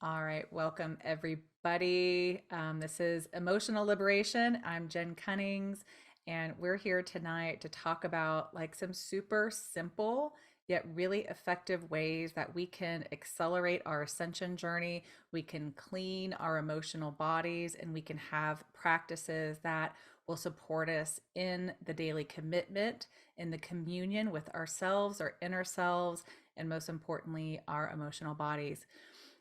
All right, welcome everybody. This is Emotional Liberation. I'm Jen Cunnings, and we're here tonight to talk about like some super simple yet really effective ways that we can accelerate our ascension journey. We can clean our emotional bodies, and we can have practices that will support us in the daily commitment, in the communion with ourselves, our inner selves, and most importantly, our emotional bodies.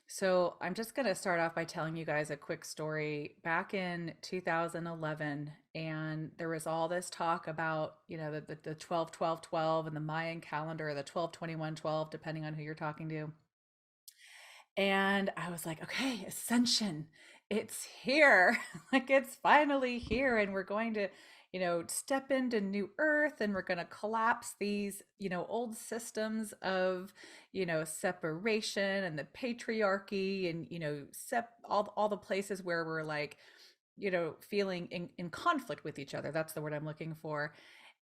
So I'm just going to start off by telling you guys a quick story. Back in 2011, and there was all this talk about, the 12, 12, 12 and the Mayan calendar, the 12, 21, 12, depending on who you're talking to. And I was like, okay, ascension, it's here. Like it's finally here. And we're going to, step into new earth, and we're going to collapse these, old systems of, separation and the patriarchy and, all the places where we're like, feeling in conflict with each other. That's the word I'm looking for.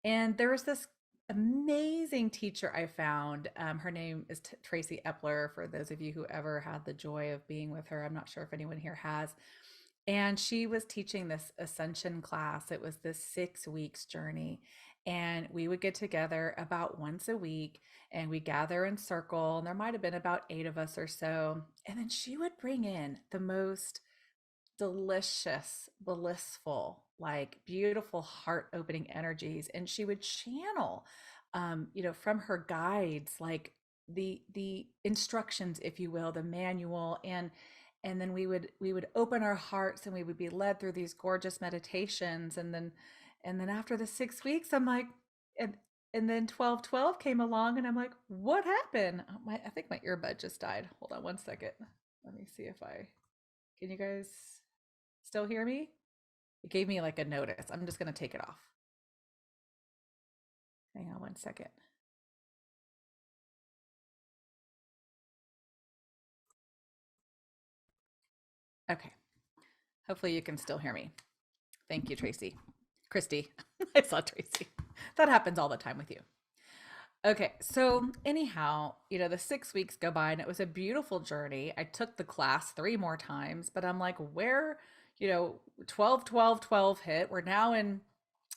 And there was this amazing teacher I found. Her name is Tracy Epler, for those of you who ever had the joy of being with her. I'm not sure if anyone here has. And she was teaching this ascension class. It was this 6 weeks journey. And we would get together about once a week, and we gather in circle. And there might have been about 8 of us or so. And then she would bring in the most delicious, blissful, like beautiful heart opening energies. And she would channel, from her guides, like the instructions, if you will, the manual. And then we would open our hearts, and we would be led through these gorgeous meditations. And then after the 6 weeks, I'm like, and and then 12 12 came along, and I'm like, what happened? I think my earbud just died. Hold on one second. Let me see if I can you guys still hear me? It gave me like a notice. I'm just going to take it off. Hang on one second. Okay. Hopefully you can still hear me. Thank you, Tracy. Christy. I saw Tracy. That happens all the time with you. Okay, so anyhow, the 6 weeks go by, and it was a beautiful journey. I took the class 3 more times, but I'm like, where, 12, 12, 12 hit. We're now in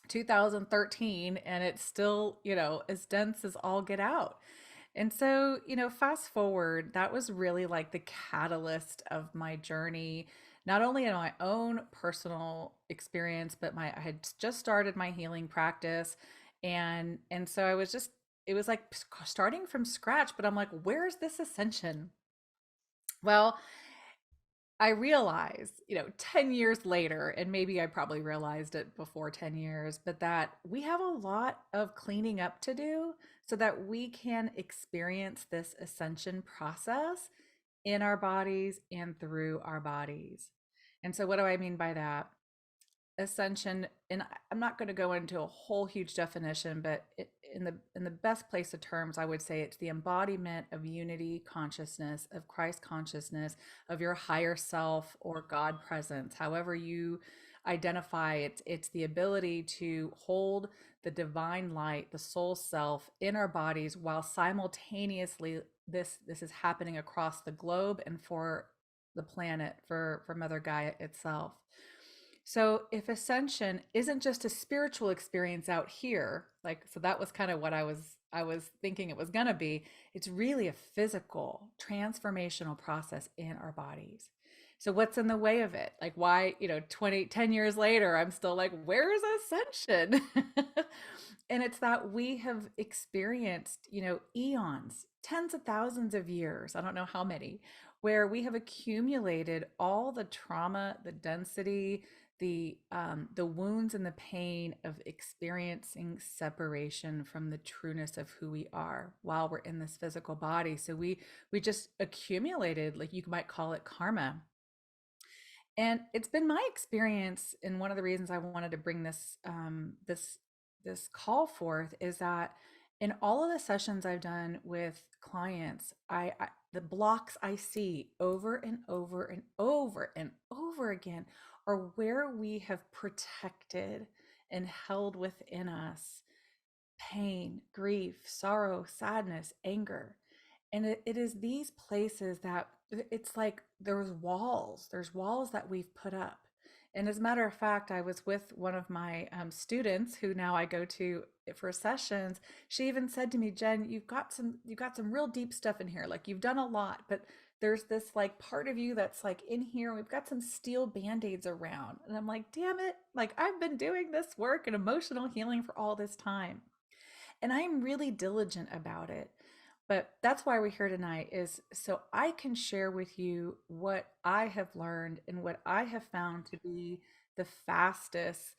2013, and it's still, as dense as all get out. And so, fast forward, that was really like the catalyst of my journey, not only in my own personal experience, but I had just started my healing practice. And so I was just, it was like starting from scratch, but I'm like, where's this ascension? Well, I realized, 10 years later, and maybe I probably realized it before 10 years, but that we have a lot of cleaning up to do so that we can experience this ascension process in our bodies and through our bodies. And so, what do I mean by that? Ascension, and I'm not going to go into a whole huge definition, but in the best place of terms, I would say it's the embodiment of unity consciousness, of Christ consciousness, of your higher self or God presence, however you identify it. It's the ability to hold the divine light, the soul self, in our bodies, while simultaneously this is happening across the globe and for the planet, for Mother Gaia itself. So if ascension isn't just a spiritual experience out here, like, so that was kind of what I was thinking it was going to be. It's really a physical transformational process in our bodies. So what's in the way of it? Like, why, 10 years later, I'm still like, where's ascension? And it's that we have experienced, eons, tens of thousands of years, I don't know how many, where we have accumulated all the trauma, the density, the wounds and the pain of experiencing separation from the trueness of who we are while we're in this physical body. So we just accumulated, like you might call it, karma. And it's been my experience, and one of the reasons I wanted to bring this call forth is that in all of the sessions I've done with clients, I the blocks I see over and over and over and over again are where we have protected and held within us pain, grief, sorrow, sadness, anger. And it is these places that it's like there's walls that we've put up. And as a matter of fact, I was with one of my students who now I go to for sessions. She even said to me, Jen, you've got some real deep stuff in here. Like you've done a lot, but there's this like part of you that's like in here. We've got some steel band-aids around. And I'm like, damn it. Like I've been doing this work and emotional healing for all this time. And I'm really diligent about it. But that's why we're here tonight is so I can share with you what I have learned and what I have found to be the fastest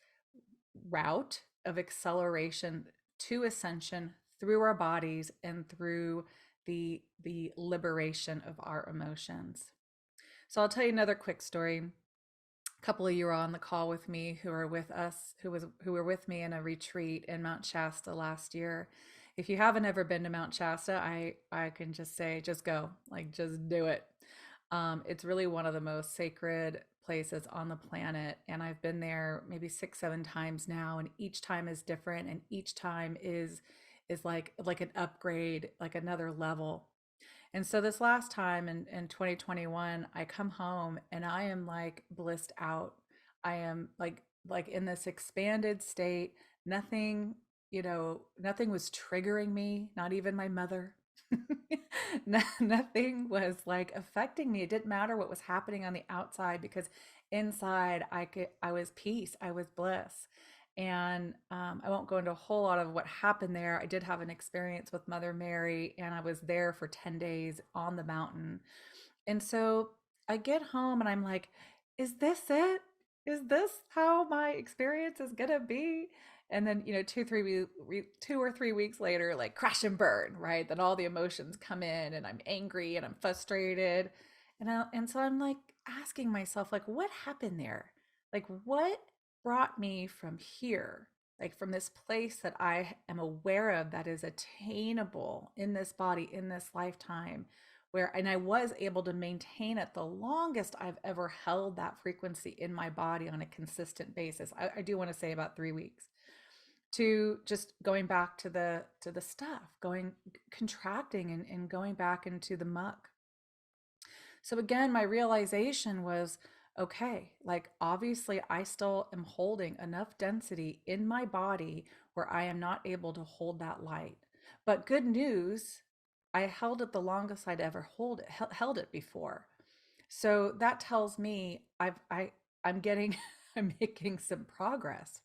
route of acceleration to ascension through our bodies and through the liberation of our emotions. So I'll tell you another quick story. A couple of you are on the call with me who are with us, who were with me in a retreat in Mount Shasta last year. If you haven't ever been to Mount Shasta, I can just say, just go, like just do it. It's really one of the most sacred places on the planet, and I've been there maybe 6, 7 times now, and each time is different, and each time is like an upgrade, like another level. And so this last time in 2021, I come home and I am like blissed out. I am like in this expanded state. Nothing, nothing was triggering me, not even my mother. Nothing was like affecting me. It didn't matter what was happening on the outside because inside I was peace, I was bliss. And I won't go into a whole lot of what happened there. I did have an experience with Mother Mary, and I was there for 10 days on the mountain. And so I get home and I'm like, is this it? Is this how my experience is gonna be? And then, 2 or 3 weeks later, like crash and burn, right? Then all the emotions come in and I'm angry and I'm frustrated. And so I'm like asking myself, like, what happened there? Like, what brought me from here? Like from this place that I am aware of that is attainable in this body, in this lifetime where and I was able to maintain it the longest I've ever held that frequency in my body on a consistent basis. I do want to say about 3 weeks to just going back to the stuff, going contracting and going back into the muck. So again, my realization was okay, like obviously I still am holding enough density in my body where I am not able to hold that light. But good news, I held it the longest I'd ever held it before. So that tells me I'm getting I'm making some progress.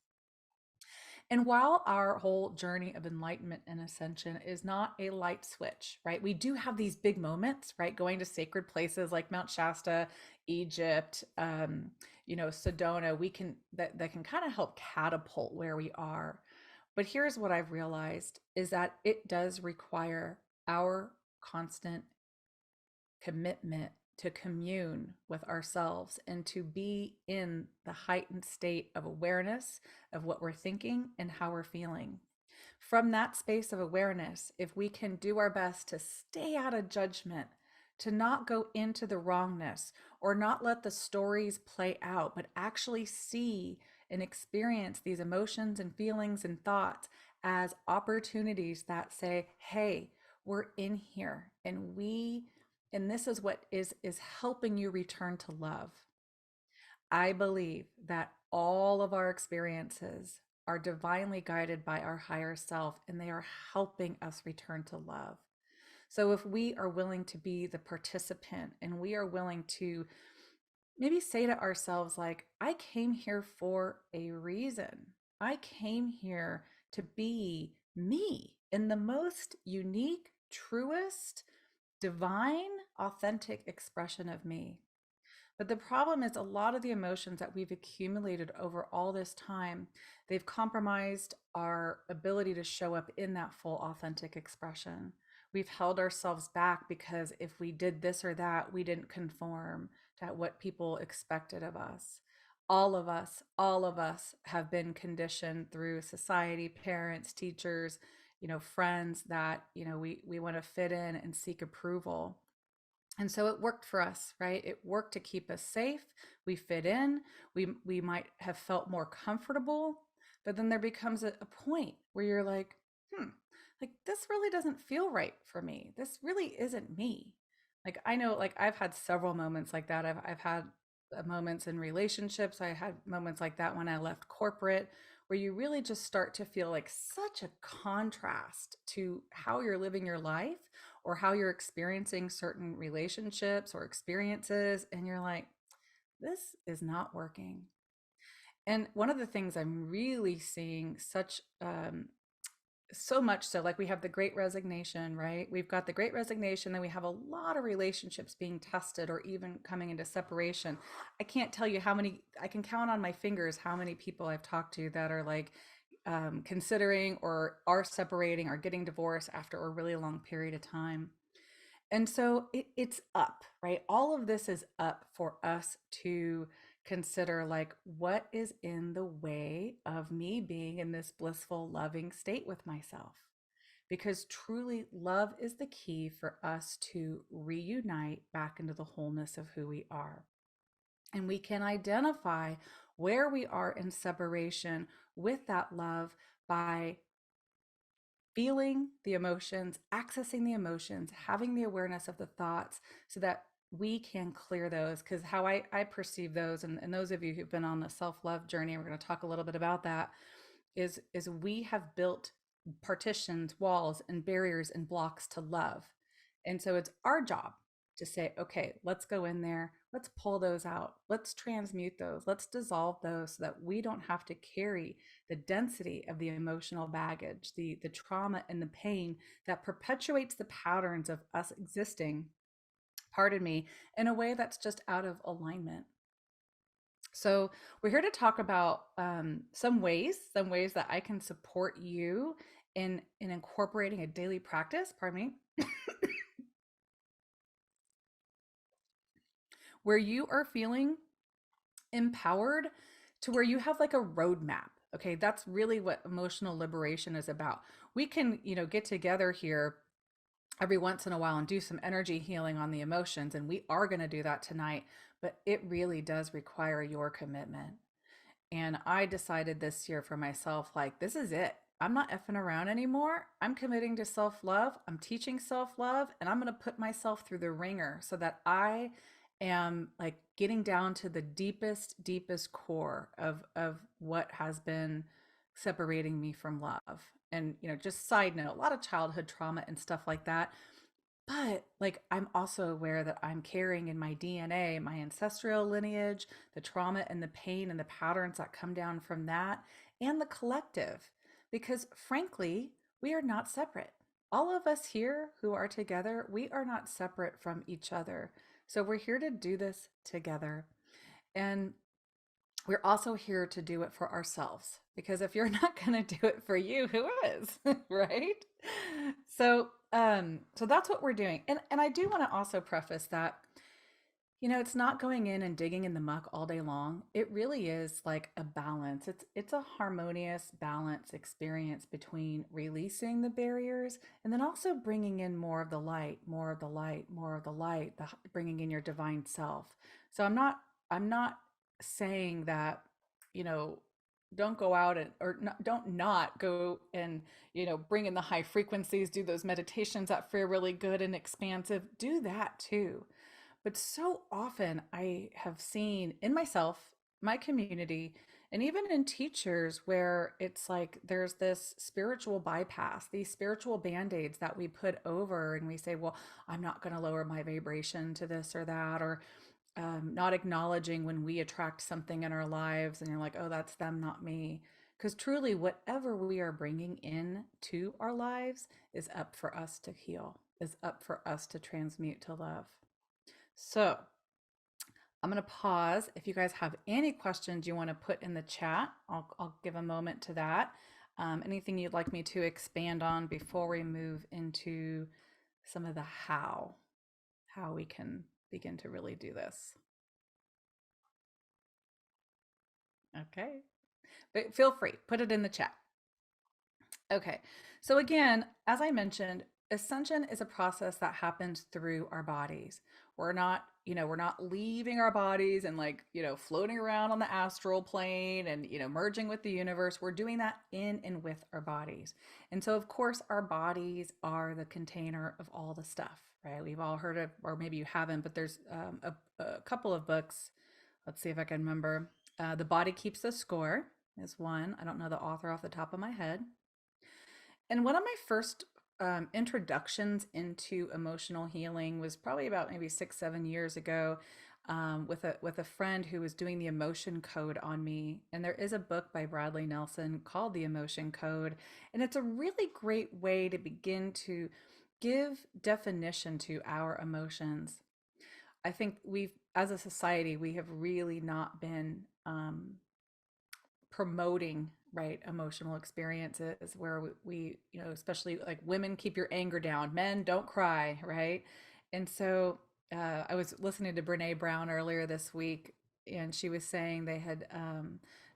And while our whole journey of enlightenment and ascension is not a light switch, right? We do have these big moments, right? Going to sacred places like Mount Shasta, Egypt, Sedona, that can kind of help catapult where we are. But here's what I've realized is that it does require our constant commitment to commune with ourselves and to be in the heightened state of awareness of what we're thinking and how we're feeling. From that space of awareness, if we can do our best to stay out of judgment, to not go into the wrongness or not let the stories play out, but actually see and experience these emotions and feelings and thoughts as opportunities that say, hey, we're in here and this is what is helping you return to love. I believe that all of our experiences are divinely guided by our higher self and they are helping us return to love. So if we are willing to be the participant and we are willing to maybe say to ourselves like I came here for a reason. I came here to be me in the most unique, truest, divine, authentic expression of me. But the problem is a lot of the emotions that we've accumulated over all this time, they've compromised our ability to show up in that full authentic expression. We've held ourselves back because if we did this or that, we didn't conform to what people expected of us. All of us have been conditioned through society, parents, teachers, friends that, we want to fit in and seek approval. And so it worked for us, right? It worked to keep us safe. We fit in. We might have felt more comfortable, but then there becomes a point where you're like, like, this really doesn't feel right for me. This really isn't me. Like, I know, like, I've had several moments like that. I've had moments in relationships. I had moments like that when I left corporate, where you really just start to feel like such a contrast to how you're living your life or how you're experiencing certain relationships or experiences. And you're like, this is not working. And one of the things I'm really seeing so much so, like, we have the great resignation, right? We've got the great resignation, then we have a lot of relationships being tested or even coming into separation. I can't tell you how many, I can count on my fingers how many people I've talked to that are like considering or are separating or getting divorced after a really long period of time. And so it's up, right? All of this is up for us to consider, like, what is in the way of me being in this blissful, loving state with myself? Because truly, love is the key for us to reunite back into the wholeness of who we are. And we can identify where we are in separation with that love by feeling the emotions, accessing the emotions, having the awareness of the thoughts so that we can clear those. Because how I perceive those, and those of you who've been on the self-love journey, we're going to talk a little bit about that, is we have built partitions, walls, and barriers and blocks to love. And so it's our job to say, okay, let's go in there, let's pull those out, let's transmute those, let's dissolve those so that we don't have to carry the density of the emotional baggage, the trauma and the pain that perpetuates the patterns of us existing, pardon me, in a way that's just out of alignment. So we're here to talk about some ways that I can support you in incorporating a daily practice, pardon me, where you are feeling empowered to where you have like a roadmap. Okay, that's really what emotional liberation is about. We can, get together here every once in a while and do some energy healing on the emotions, and we are going to do that tonight, but it really does require your commitment. And I decided this year for myself, like, this is it. I'm not effing around anymore. I'm committing to self love. I'm teaching self love, and I'm going to put myself through the ringer so that I am like getting down to the deepest core of what has been separating me from love. And, just side note, a lot of childhood trauma and stuff like that. But like, I'm also aware that I'm carrying in my DNA, my ancestral lineage, the trauma and the pain and the patterns that come down from that, and the collective. Because frankly, we are not separate. All of us here who are together, we are not separate from each other. So we're here to do this together. And we're also here to do it for ourselves, because if you're not going to do it for you, who is? Right? So that's what we're doing. And I do want to also preface that, it's not going in and digging in the muck all day long. It really is like a balance. It's a harmonious balance experience between releasing the barriers and then also bringing in more of the light, more of the light, more of the light, bringing in your divine self. So I'm not saying that, you know, don't go out and or don't not go and, bring in the high frequencies, do those meditations that feel really good and expansive. Do that too. But so often I have seen in myself, my community, and even in teachers where it's like there's this spiritual bypass, these spiritual band-aids that we put over, and we say, well, I'm not going to lower my vibration to this or that, or not acknowledging when we attract something in our lives and you're like, oh, that's them, not me. Because truly, whatever we are bringing in to our lives is up for us to heal, is up for us to transmute to love. So I'm going to pause. If you guys have any questions you want to put in the chat, I'll give a moment to that. Anything you'd like me to expand on before we move into some of the how we can begin to really do this. Okay. But feel free, put it in the chat. Okay. So again, as I mentioned, ascension is a process that happens through our bodies. We're not leaving our bodies and like, floating around on the astral plane and, merging with the universe. We're doing that in and with our bodies. And so, of course, our bodies are the container of all the stuff, right? We've all heard of, or maybe you haven't, but there's a couple of books. Let's see if I can remember. The Body Keeps the Score is one. I don't know the author off the top of my head. And one of my first introductions into emotional healing was probably about maybe 6, 7 years ago, with a friend who was doing the emotion code on me. And there is a book by Bradley Nelson called The Emotion Code, and it's a really great way to begin to give definition to our emotions. I think as a society, we have really not been promoting, right, emotional experiences where we, especially like women, keep your anger down, men don't cry, right? And so I was listening to Brene Brown earlier this week, and she was saying they had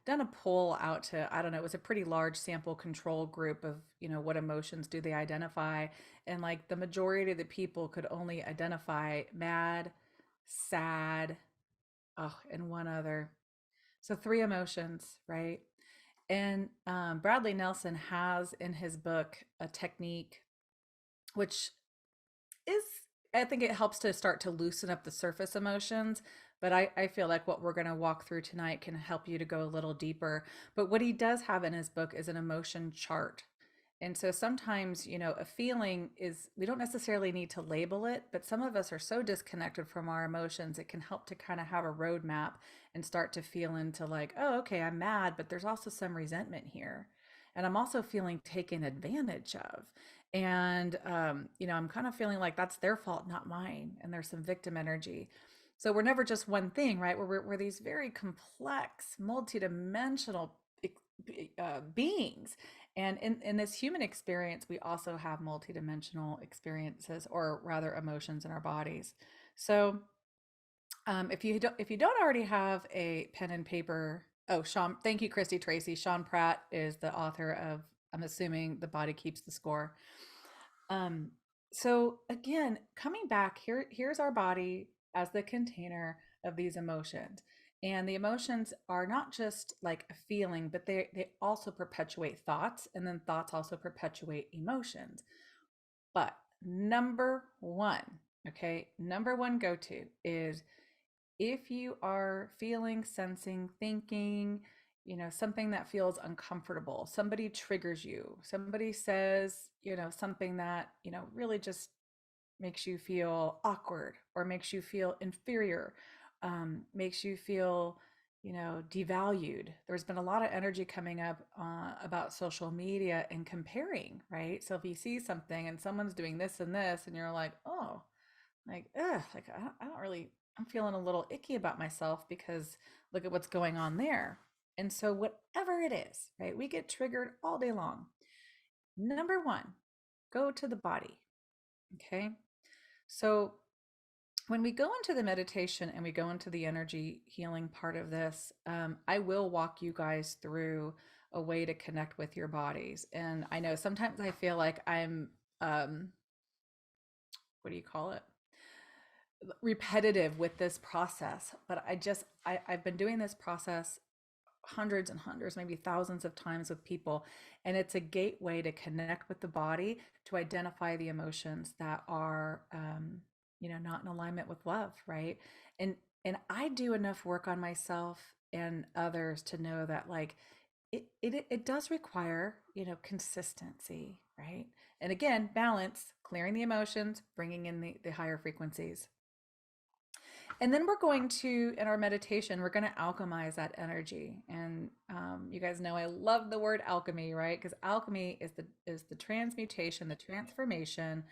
done a poll out to, I don't know, it was a pretty large sample control group of, what emotions do they identify, and like the majority of the people could only identify mad, sad, oh, and one other. So three emotions, right? And Bradley Nelson has in his book a technique which is, I think it helps to start to loosen up the surface emotions. But I feel like what we're going to walk through tonight can help you to go a little deeper. But what he does have in his book is an emotion chart. And so sometimes, a feeling is, we don't necessarily need to label it, but some of us are so disconnected from our emotions, it can help to kind of have a roadmap and start to feel into like, oh, okay, I'm mad, but there's also some resentment here. And I'm also feeling taken advantage of. And, I'm kind of feeling like that's their fault, not mine. And there's some victim energy. So we're never just one thing, right? We're these very complex, multidimensional beings. And in this human experience, we also have multidimensional experiences, or rather emotions in our bodies. So if you don't already have a pen and paper, oh, Sean, thank you, Christy Tracy. Sean Pratt is the author of, I'm assuming, The Body Keeps the Score. Um, so again, coming back here's our body as the container of these emotions. And the emotions are not just like a feeling, but they also perpetuate thoughts, and then thoughts also perpetuate emotions. But number one, okay, number one go to is, if you are feeling, sensing, thinking, something that feels uncomfortable, somebody triggers you, somebody says, something that, really just makes you feel awkward or makes you feel inferior, makes you feel, devalued. There's been a lot of energy coming up about social media and comparing, right? So if you see something and someone's doing this and this, and you're like, oh, like, ugh, like I don't really, I'm feeling a little icky about myself because look at what's going on there. And so, whatever it is, right, we get triggered all day long. Number one, go to the body. Okay. So, when we go into the meditation and we go into the energy healing part of this, I will walk you guys through a way to connect with your bodies. And I know sometimes I feel like I'm, what do you call it? Repetitive with this process, but I've been doing this process hundreds and hundreds, maybe thousands of times with people, and it's a gateway to connect with the body, to identify the emotions that are not in alignment with love, right? And I do enough work on myself and others to know that, like, it does require, consistency, right? And again, balance, clearing the emotions, bringing in the higher frequencies. And then we're going to, in our meditation, we're going to alchemize that energy. And you guys know I love the word alchemy, right? Because alchemy is the transmutation, the transformation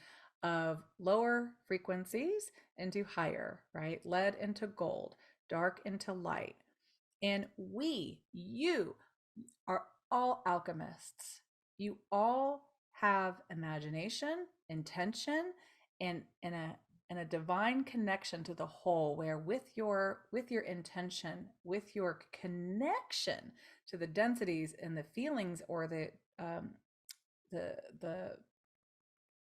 of lower frequencies into higher, right? Lead into gold, dark into light. And you are all alchemists. You all have imagination, intention, and a divine connection to the whole, where with your intention, with your connection to the densities and the feelings, or the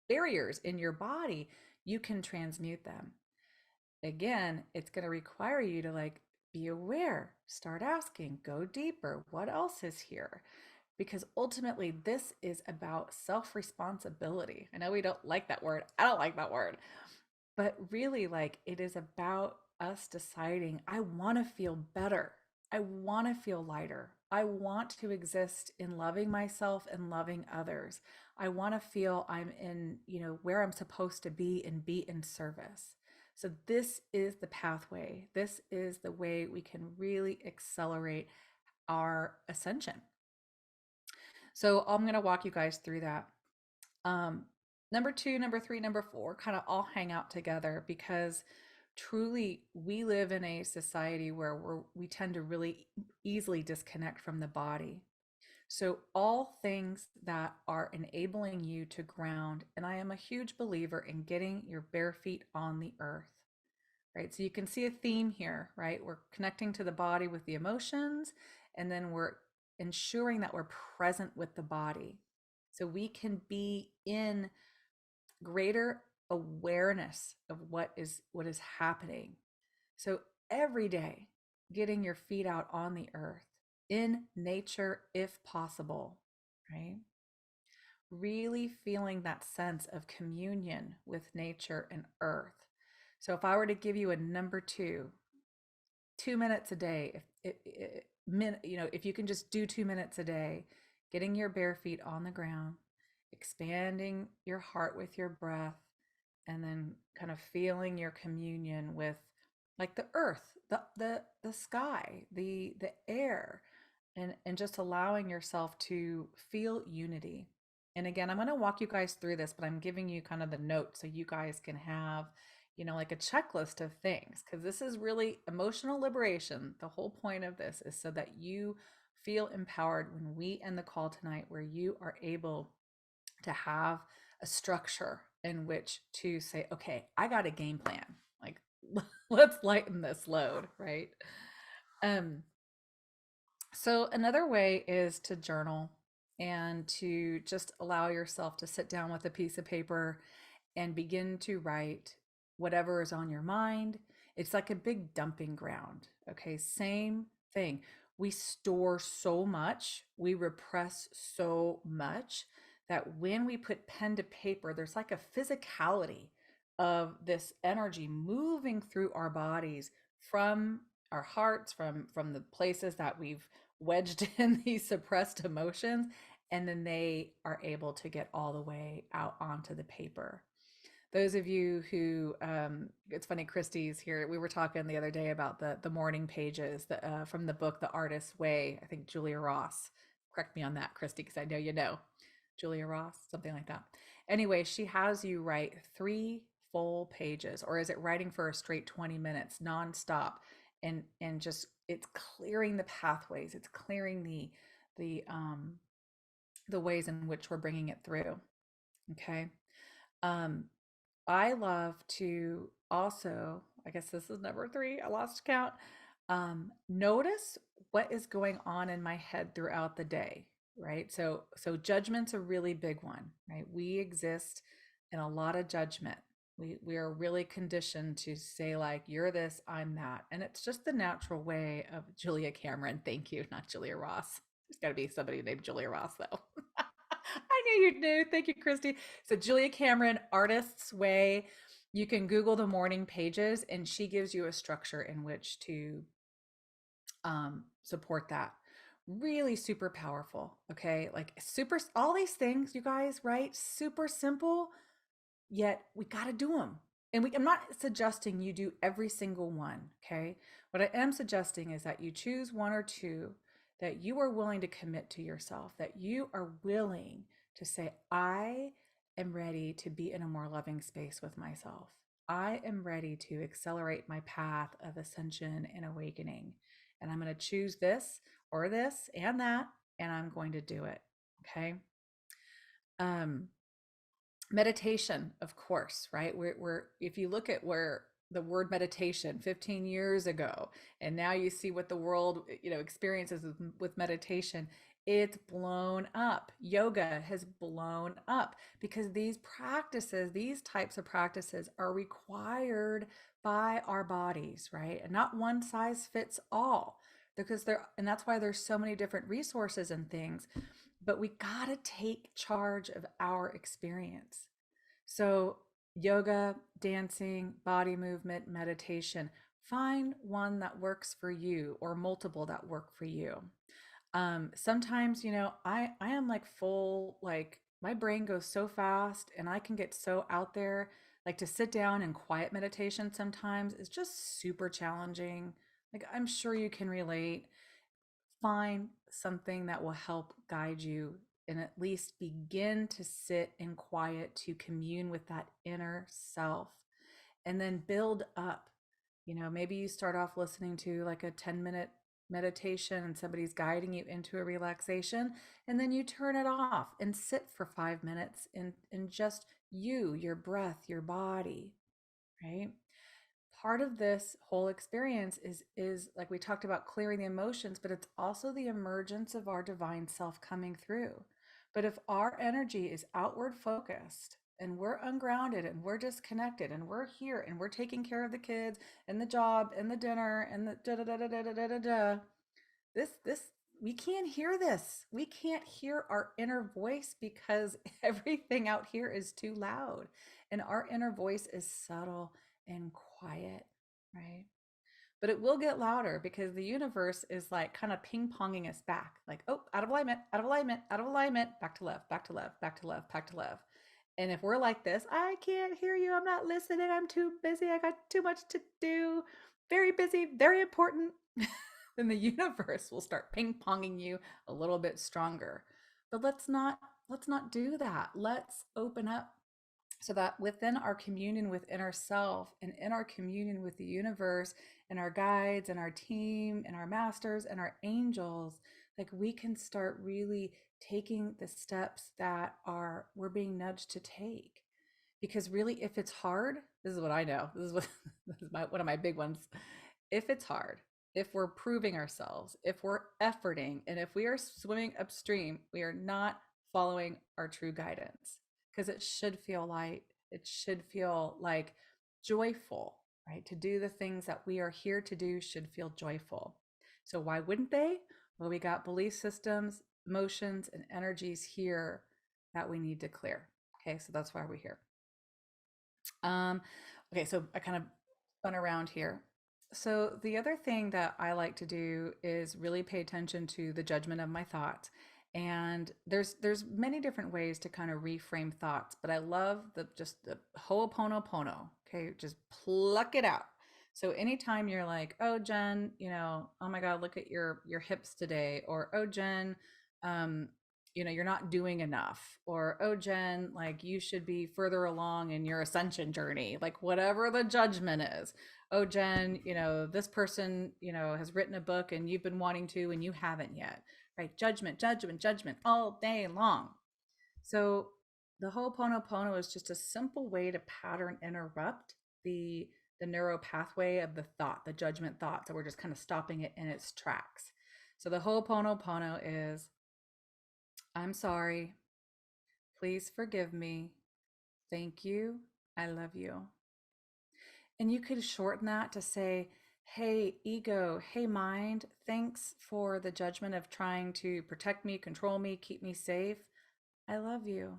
barriers in your body, you can transmute them. Again, it's going to require you to like be aware, start asking, go deeper. What else is here? Because ultimately, this is about self responsibility. I know we don't like that word. I don't like that word. But really, like, it is about us deciding, I want to feel better. I want to feel lighter. I want to exist in loving myself and loving others. I want to feel I'm in, where I'm supposed to be and be in service. So, this is the pathway. This is the way we can really accelerate our ascension. So, I'm going to walk you guys through that. Um, Number two, number three, number four kind of all hang out together because truly we live in a society where we tend to really easily disconnect from the body. So, all things that are enabling you to ground, and I am a huge believer in getting your bare feet on the earth, right? So, you can see a theme here, right? We're connecting to the body with the emotions, and then we're ensuring that we're present with the body. So, we can be in greater awareness of what is happening. So every day, getting your feet out on the earth in nature if possible, right? Really feeling that sense of communion with nature and earth. So if I were to give you a number 2 minutes a day, if you can just do 2 minutes a day, getting your bare feet on the ground, expanding your heart with your breath, and then kind of feeling your communion with like the earth, the sky, the air, and just allowing yourself to feel unity. And again, I'm going to walk you guys through this, but I'm giving you kind of the notes so you guys can have, like a checklist of things, because this is really emotional liberation. The whole point of this is so that you feel empowered when we end the call tonight, where you are able to have a structure in which to say, okay, I got a game plan. Like, let's lighten this load, right? Um, so another way is to journal and to just allow yourself to sit down with a piece of paper and begin to write whatever is on your mind. It's like a big dumping ground. Okay, same thing. We store so much, we repress so much that when we put pen to paper, there's like a physicality of this energy moving through our bodies from our hearts, from the places that we've wedged in these suppressed emotions, and then they are able to get all the way out onto the paper. Those of you who, it's funny, Christy's here. We were talking the other day about the morning pages from the book, The Artist's Way. I think Julia Ross. Correct me on that, Christy, because I know you know. Julia Ross, something like that. Anyway, she has you write 3 full pages, or is it writing for a straight 20 minutes nonstop? And just it's clearing the pathways. It's clearing the ways in which we're bringing it through. Okay. Um, I love to also, I guess this is number 3, I lost count. Notice what is going on in my head throughout the day, right? So judgment's a really big one, right? We exist in a lot of judgment. We are really conditioned to say like, you're this, I'm that. And it's just the natural way of Julia Cameron. Thank you, not Julia Ross. There's got to be somebody named Julia Ross though. I knew you knew. Thank you, Christy. So Julia Cameron, Artist's Way. You can Google the morning pages, and she gives you a structure in which to support that. Really super powerful. Okay, like super. All these things, you guys, right? Super simple, yet we got to do them. And I'm not suggesting you do every single one. Okay, what I am suggesting is that you choose 1 or 2 that you are willing to commit to yourself, that you are willing to say, I am ready to be in a more loving space with myself. I am ready to accelerate my path of ascension and awakening. And I'm going to choose this or this and that, and I'm going to do it. Okay. Meditation, of course, right? We're if you look at where the word meditation 15 years ago, and now you see what the world, experiences with meditation, It's blown up. Yoga has blown up because these practices, these types of practices are required by our bodies, right? And not one size fits all because and that's why there's so many different resources and things, but we got to take charge of our experience. So, yoga, dancing, body movement, meditation, find one that works for you or multiple that work for you. Sometimes, I am like full, like my brain goes so fast and I can get so out there. Like to sit down and quiet meditation sometimes is just super challenging. Like I'm sure you can relate. Find something that will help guide you and at least begin to sit in quiet to commune with that inner self and then build up. Maybe you start off listening to like a 10-minute meditation and somebody's guiding you into a relaxation, and then you turn it off and sit for 5 minutes in just you, your breath, your body, right? Part of this whole experience is like we talked about clearing the emotions, but it's also the emergence of our divine self coming through. But if our energy is outward focused and we're ungrounded and we're disconnected and we're here and we're taking care of the kids and the job and the dinner and the da da da da da da da da, this we can't hear this. We can't hear our inner voice because everything out here is too loud. And our inner voice is subtle and quiet, right? But it will get louder because the universe is like kind of ping-ponging us back, like, oh, out of alignment, out of alignment, out of alignment, back to left, back to left, back to left, back to left. And if we're like this, I can't hear you, I'm not listening, I'm too busy, I got too much to do, very busy, very important, then the universe will start ping-ponging you a little bit stronger. But let's not do that. Let's open up so that within our communion with inner self and in our communion with the universe and our guides and our team and our masters and our angels, like we can start really taking the steps that are we're being nudged to take. Because really, if it's hard, this is what I know. This is what this is one of my big ones. If it's hard, if we're proving ourselves, if we're efforting, and if we are swimming upstream, we are not following our true guidance because it should feel light. It should feel like joyful, right? To do the things that we are here to do should feel joyful. So why wouldn't they? Well, we got belief systems, emotions, and energies here that we need to clear. Okay, so that's why we're here. Um, okay, so I kind of spun around here. So the other thing that I like to do is really pay attention to the judgment of my thoughts. And there's many different ways to kind of reframe thoughts, but I love the ho'oponopono. Okay, just pluck it out. So anytime you're like, oh Jen, oh my God, look at your hips today, or oh Jen, um, you're not doing enough, or oh Jen, like you should be further along in your ascension journey, like whatever the judgment is. Oh Jen, this person has written a book and you've been wanting to and you haven't yet, right? Judgment, judgment, judgment all day long. So the Ho'oponopono is just a simple way to pattern interrupt the neural pathway of the thought, the judgment thought. So we're just kind of stopping it in its tracks. So the Ho'oponopono is, I'm sorry. Please forgive me. Thank you. I love you. And you could shorten that to say, hey, ego, hey, mind, thanks for the judgment of trying to protect me, control me, keep me safe. I love you.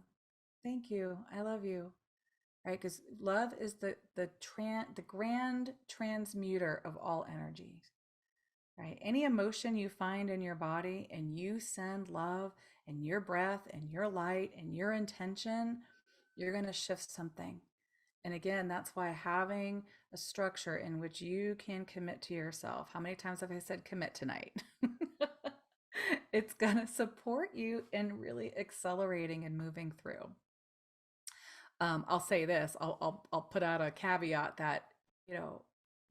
Thank you. I love you. Right? Because love is the grand transmuter of all energies. Right? Any emotion you find in your body and you send love and your breath and your light and your intention, you're going to shift something. And again, that's why having a structure in which you can commit to yourself. How many times have I said commit tonight? It's going to support you in really accelerating and moving through. I'll say this, I'll put out a caveat that, you know,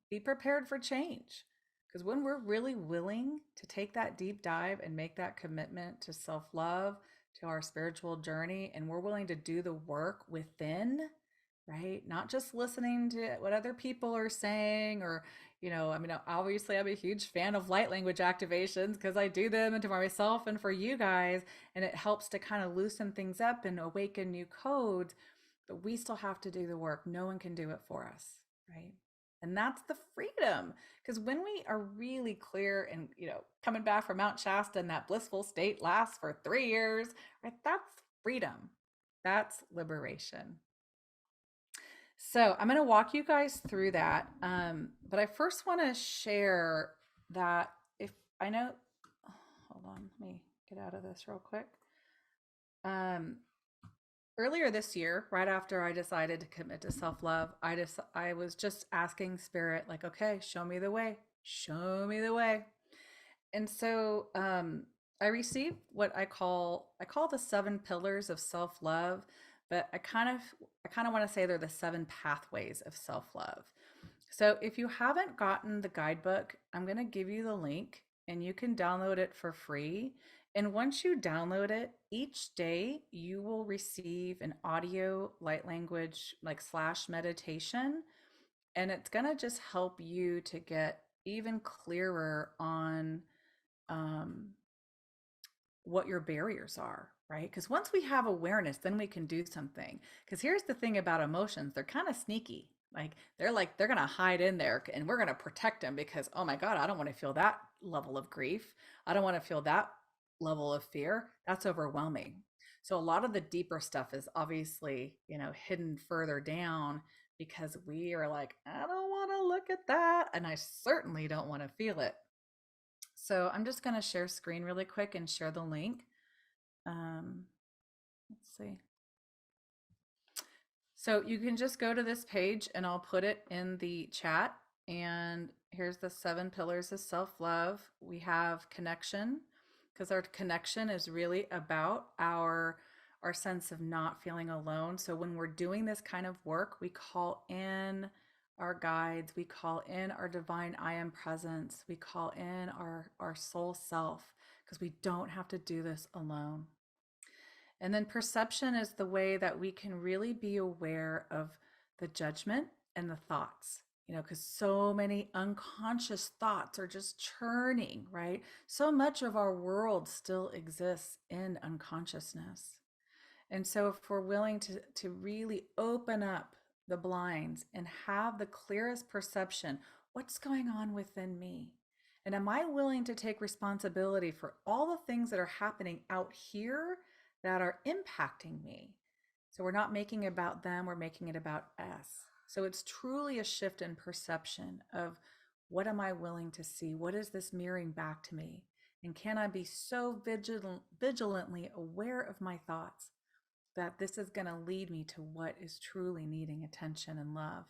be prepared for change. Because when we're really willing to take that deep dive and make that commitment to self love, to our spiritual journey, and we're willing to do the work within, right? Not just listening to what other people are saying or, I mean, obviously I'm a huge fan of light language activations because I do them and for myself and for you guys, and it helps to kind of loosen things up and awaken new codes, but we still have to do the work. No one can do it for us, right? And that's the freedom. Because when we are really clear and, coming back from Mount Shasta and that blissful state lasts for 3 years, right? That's freedom. That's liberation. So I'm going to walk you guys through that. But I first want to share that if I know, hold on, let me get out of this real quick. Um, Earlier this year, right after I decided to commit to self-love, I was just asking spirit, like, okay, show me the way, show me the way. And so I received what I call the 7 pillars of self-love, but I kind of want to say they're the 7 pathways of self-love. So if you haven't gotten the guidebook, I'm going to give you the link and you can download it for free. And once you download it, each day you will receive an audio light language like slash meditation. And it's going to just help you to get even clearer on um, what your barriers are, right? Because once we have awareness, then we can do something. Because here's the thing about emotions, they're kind of sneaky. They're going to hide in there and we're going to protect them because, oh my God, I don't want to feel that level of grief. I don't want to feel that level of fear. That's overwhelming. So a lot of the deeper stuff is obviously, hidden further down because we are like, I don't want to look at that. And I certainly don't want to feel it. So I'm just going to share screen really quick and share the link. Um, let's see. So you can just go to this page and I'll put it in the chat. And here's the 7 pillars of self-love. We have connection, because our connection is really about our sense of not feeling alone. So when we're doing this kind of work, we call in our guides, we call in our divine I am presence, we call in our soul self, because we don't have to do this alone. And then perception is the way that we can really be aware of the judgment and the thoughts, because so many unconscious thoughts are just churning, right? So much of our world still exists in unconsciousness. And so if we're willing to really open up the blinds and have the clearest perception, what's going on within me? And am I willing to take responsibility for all the things that are happening out here that are impacting me? So we're not making it about them, we're making it about us. So it's truly a shift in perception of what am I willing to see? What is this mirroring back to me? And can I be so vigilantly aware of my thoughts that this is going to lead me to what is truly needing attention and love?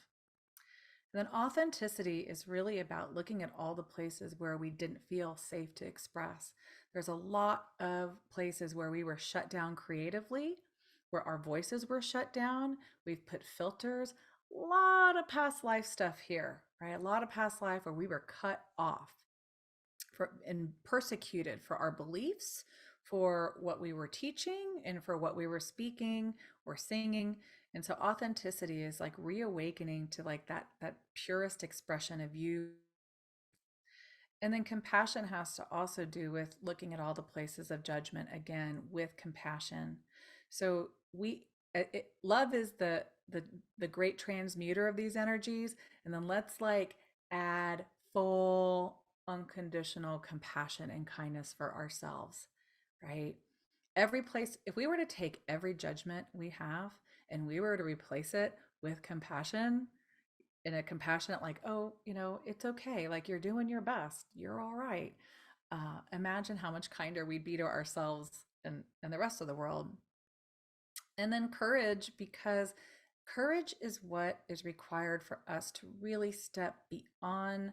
And then authenticity is really about looking at all the places where we didn't feel safe to express. There's a lot of places where we were shut down creatively, where our voices were shut down. We've put filters, a lot of past life stuff here, right? A lot of past life where we were cut off and persecuted for our beliefs, for what we were teaching, and for what we were speaking or singing. And so authenticity is like reawakening to like that purest expression of you. And then compassion has to also do with looking at all the places of judgment again with compassion. So love is the great transmuter of these energies, and then let's like add full unconditional compassion and kindness for ourselves, right? Every place, if we were to take every judgment we have and we were to replace it with compassion, in a compassionate, like, oh, it's okay, like you're doing your best, you're all right, imagine how much kinder we'd be to ourselves and the rest of the world. And then courage, because courage is what is required for us to really step beyond,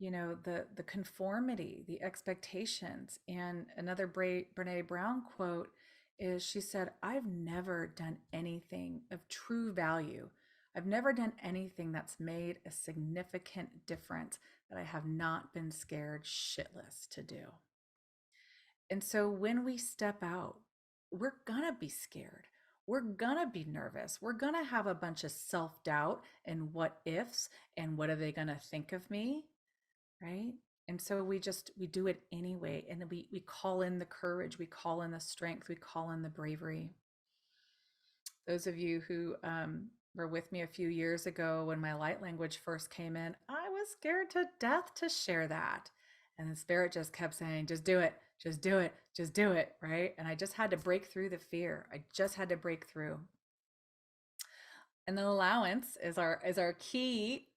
the conformity, the expectations. And another Brene Brown quote is, she said, I've never done anything of true value. I've never done anything that's made a significant difference that I have not been scared shitless to do. And so when we step out, we're gonna be scared. we're gonna be nervous. We're gonna have a bunch of self-doubt and what ifs and what are they gonna think of me, right? And so we do it anyway. And then we call in the courage, we call in the strength, we call in the bravery. Those of you who were with me a few years ago when my light language first came in, I was scared to death to share that. And the spirit just kept saying, just do it, just do it, just do it, right? And I just had to break through the fear. I just had to break through. And then allowance is our key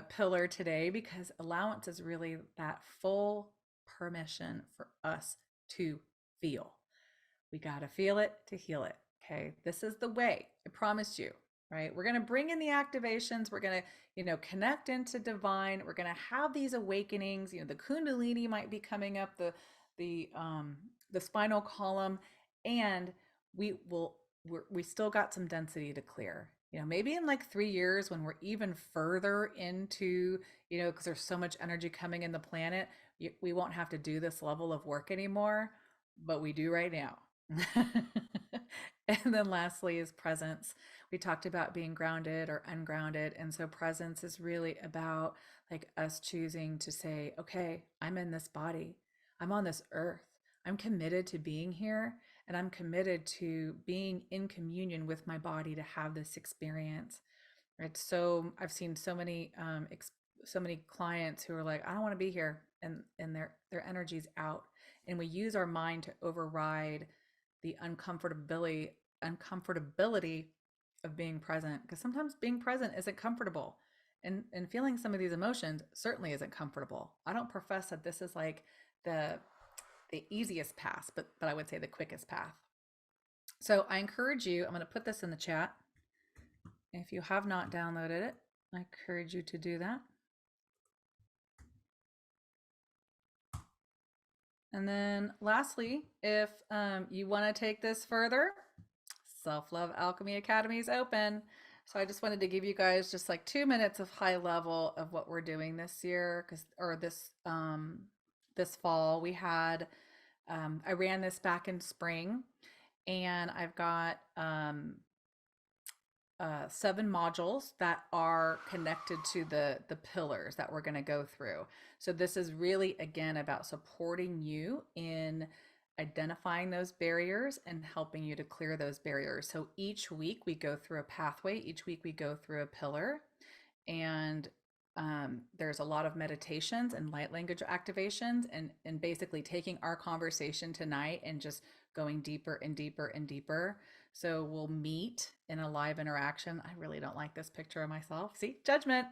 pillar today, because allowance is really that full permission for us to feel. We got to feel it to heal it. Okay. This is the way. I promise you, right? We're going to bring in the activations. We're going to, connect into divine. We're going to have these awakenings. The Kundalini might be coming up, the spinal column, and we still got some density to clear. Maybe in like 3 years when we're even further into, because there's so much energy coming in the planet, we won't have to do this level of work anymore, but we do right now. And then lastly is presence. We talked about being grounded or ungrounded. And so presence is really about like us choosing to say, okay, I'm in this body. I'm on this earth. I'm committed to being here, and I'm committed to being in communion with my body to have this experience. Right. So I've seen so many clients who are like, I don't want to be here, and their energy's out. And we use our mind to override the uncomfortability of being present, because sometimes being present isn't comfortable, and feeling some of these emotions certainly isn't comfortable. I don't profess that this is like the easiest path, but I would say the quickest path. So I encourage you, I'm going to put this in the chat. If you have not downloaded it, I encourage you to do that. And then lastly, if you want to take this further, Self-Love Alchemy Academy is open. So I just wanted to give you guys just like 2 minutes of high level of what we're doing this year, this fall. We had I ran this back in spring, and I've got 7 modules that are connected to the pillars that we're going to go through. So this is really, again, about supporting you in identifying those barriers and helping you to clear those barriers. So each week we go through a pathway. Each week we go through a pillar, and there's a lot of meditations and light language activations, and basically taking our conversation tonight and just going deeper and deeper and deeper. So we'll meet in a live interaction. I really don't like this picture of myself. See, judgment.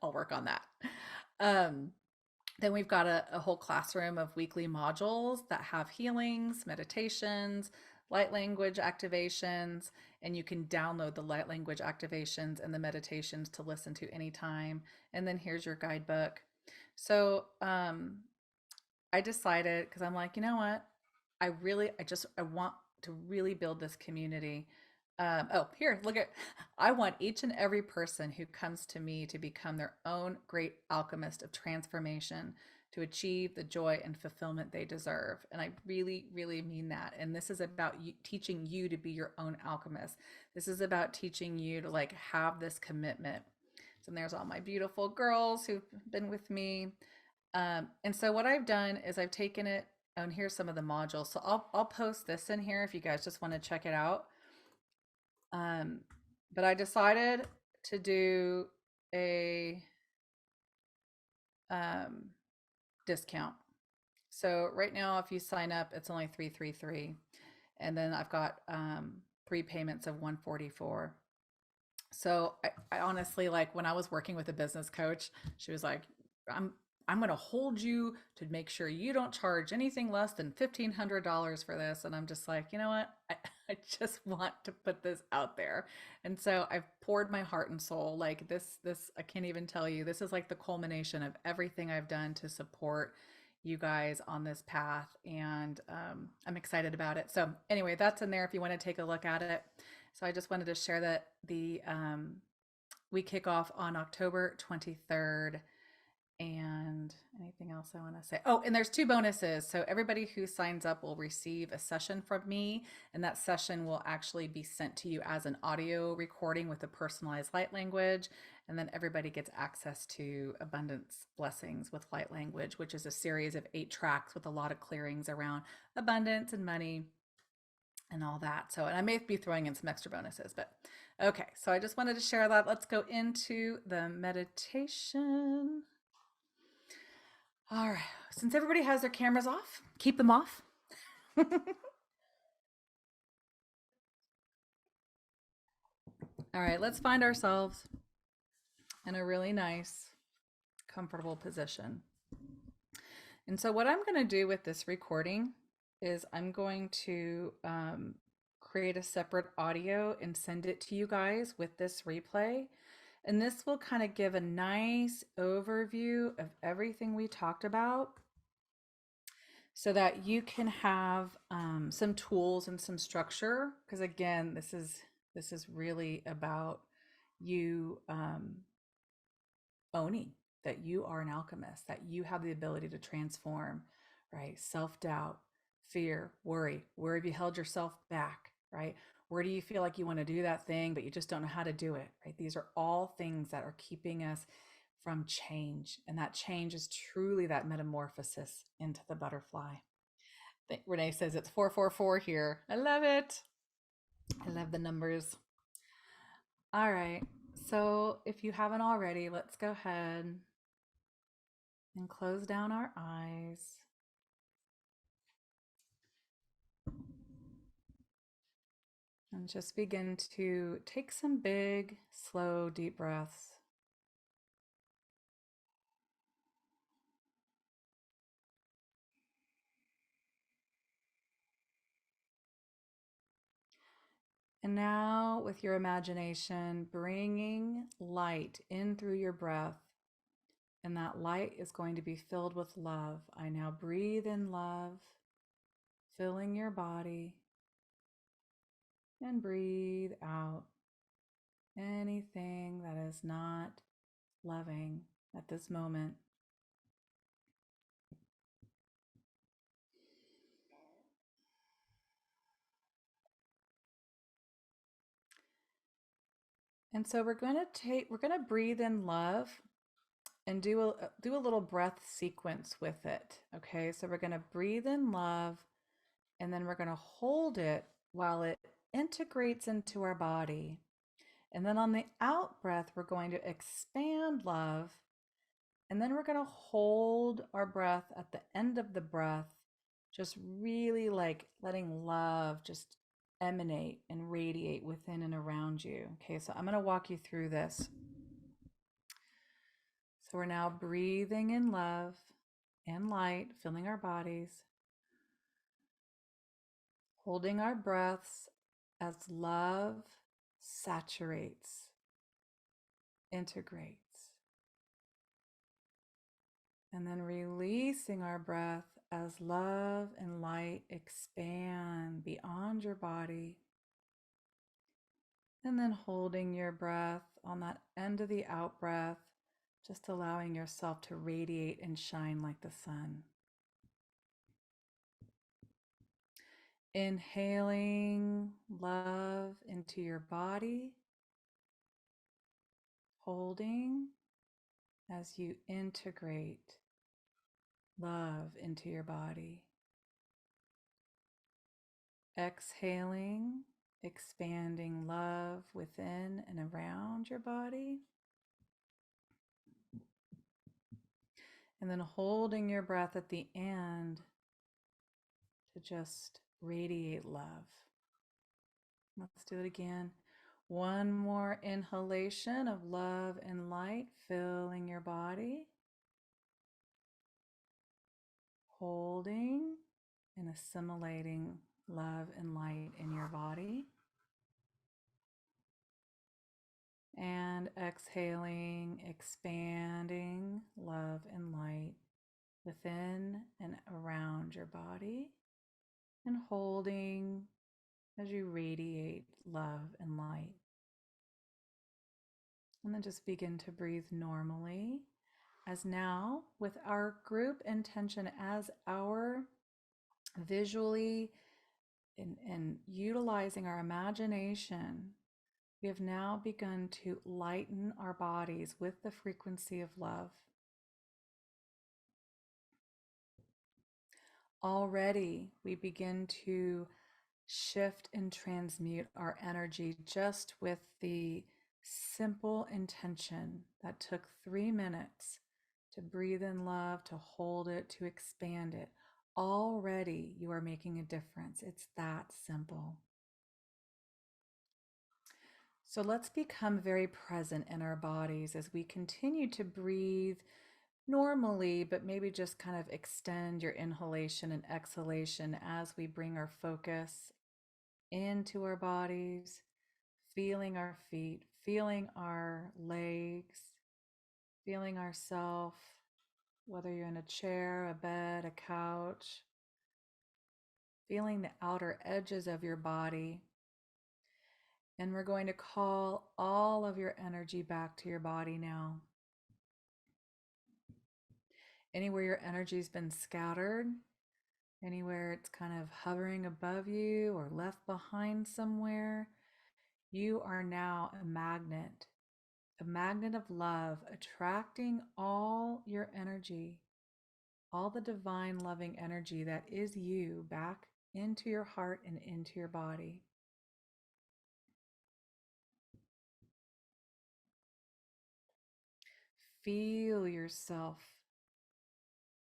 I'll work on that. Then we've got a whole classroom of weekly modules that have healings, meditations, light language activations, and you can download the light language activations and the meditations to listen to anytime. And then here's your guidebook. So I decided, because I'm like, you know what? I want to really build this community. Here, look at, I want each and every person who comes to me to become their own great alchemist of transformation, to achieve the joy and fulfillment they deserve. And I really, really mean that. And this is about teaching you to be your own alchemist. This is about teaching you to like have this commitment. So there's all my beautiful girls who've been with me. And so what I've done is I've taken it, and here's some of the modules. So I'll post this in here if you guys just want to check it out. But I decided to do a discount. So right now, if you sign up, it's only $333, and then I've got 3 payments of $144. So I honestly, like, when I was working with a business coach, she was like, I'm going to hold you to make sure you don't charge anything less than $1,500 for this. And I'm just like, you know what? I just want to put this out there. And so I've poured my heart and soul. Like this, I can't even tell you, this is like the culmination of everything I've done to support you guys on this path. And I'm excited about it. So anyway, that's in there if you want to take a look at it. So I just wanted to share that we kick off on October 23rd. And anything else I want to say? Oh, and there's two bonuses. So everybody who signs up will receive a session from me, and that session will actually be sent to you as an audio recording with a personalized light language. And then everybody gets access to Abundance Blessings with Light Language, which is a series of 8 tracks with a lot of clearings around abundance and money and all that. So, and I may be throwing in some extra bonuses, but okay. So I just wanted to share that. Let's go into the meditation. All right. Since everybody has their cameras off, keep them off. All right, let's find ourselves in a really nice, comfortable position. And so, what I'm going to do with this recording is I'm going to create a separate audio and send it to you guys with this replay. And this will kind of give a nice overview of everything we talked about so that you can have some tools and some structure. Because again, this is really about you owning that you are an alchemist, that you have the ability to transform, right? Self-doubt, fear, worry. Where have you held yourself back, right? Where do you feel like you want to do that thing, but you just don't know how to do it, right? These are all things that are keeping us from change. And that change is truly that metamorphosis into the butterfly. Renee says it's 444 here. I love it. I love the numbers. All right. So if you haven't already, let's go ahead and close down our eyes. And just begin to take some big, slow, deep breaths. And now, with your imagination, bringing light in through your breath. And that light is going to be filled with love. I now breathe in love, filling your body. And breathe out anything that is not loving at this moment. And so we're going to breathe in love and do a little breath sequence with it. Okay? So we're going to breathe in love and then we're going to hold it while it integrates into our body. And then on the out breath, we're going to expand love. And then we're going to hold our breath at the end of the breath, just really like letting love just emanate and radiate within and around you. Okay, so I'm going to walk you through this. So we're now breathing in love and light, filling our bodies, holding our breaths as love saturates, integrates, and then releasing our breath as love and light expand beyond your body. And then holding your breath on that end of the out breath, just allowing yourself to radiate and shine like the sun. Inhaling love into your body, holding as you integrate love into your body. Exhaling, expanding love within and around your body. And then holding your breath at the end to just radiate love. Let's do it again. One more inhalation of love and light filling your body. Holding and assimilating love and light in your body. And exhaling, expanding love and light within and around your body. And holding as you radiate love and light. And then just begin to breathe normally as now, with our group intention as our visually and utilizing our imagination, we have now begun to lighten our bodies with the frequency of love. Already, we begin to shift and transmute our energy just with the simple intention that took 3 minutes to breathe in love, to hold it, to expand it. Already, you are making a difference. It's that simple. So let's become very present in our bodies as we continue to breathe normally, but maybe just kind of extend your inhalation and exhalation as we bring our focus into our bodies, feeling our feet, feeling our legs, feeling ourself, whether you're in a chair, a bed, a couch, feeling the outer edges of your body. And we're going to call all of your energy back to your body now. Anywhere your energy's been scattered, anywhere it's kind of hovering above you or left behind somewhere, you are now a magnet of love, attracting all your energy, all the divine loving energy that is you back into your heart and into your body. Feel yourself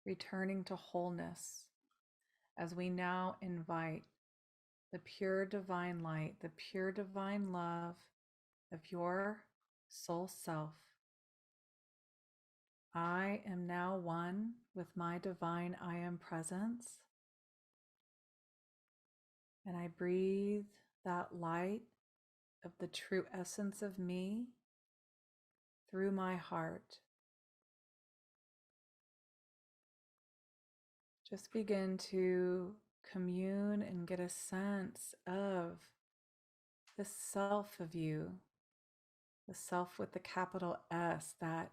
returning to wholeness as we now invite the pure divine light, the pure divine love of your soul self. I am now one with my divine I am presence. And I breathe that light of the true essence of me through my heart. Just begin to commune and get a sense of the self of you, the self with the capital S that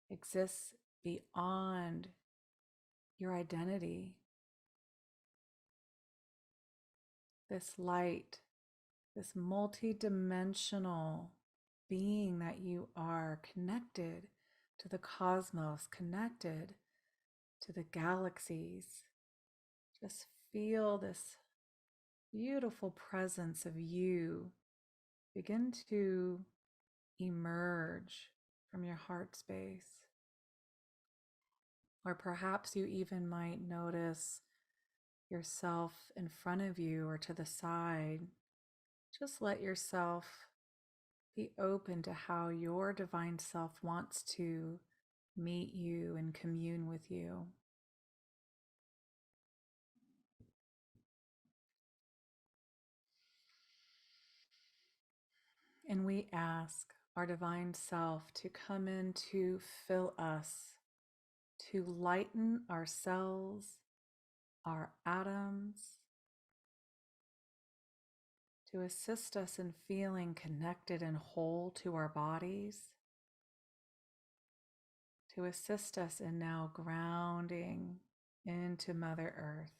exists beyond your identity. This light, this multi-dimensional being that you are, connected to the cosmos, connected to the galaxies. Just feel this beautiful presence of you begin to emerge from your heart space. Or perhaps you even might notice yourself in front of you or to the side. Just let yourself be open to how your divine self wants to meet you and commune with you. And we ask our divine self to come in to fill us, to lighten our cells, our atoms, to assist us in feeling connected and whole to our bodies, to assist us in now grounding into Mother Earth.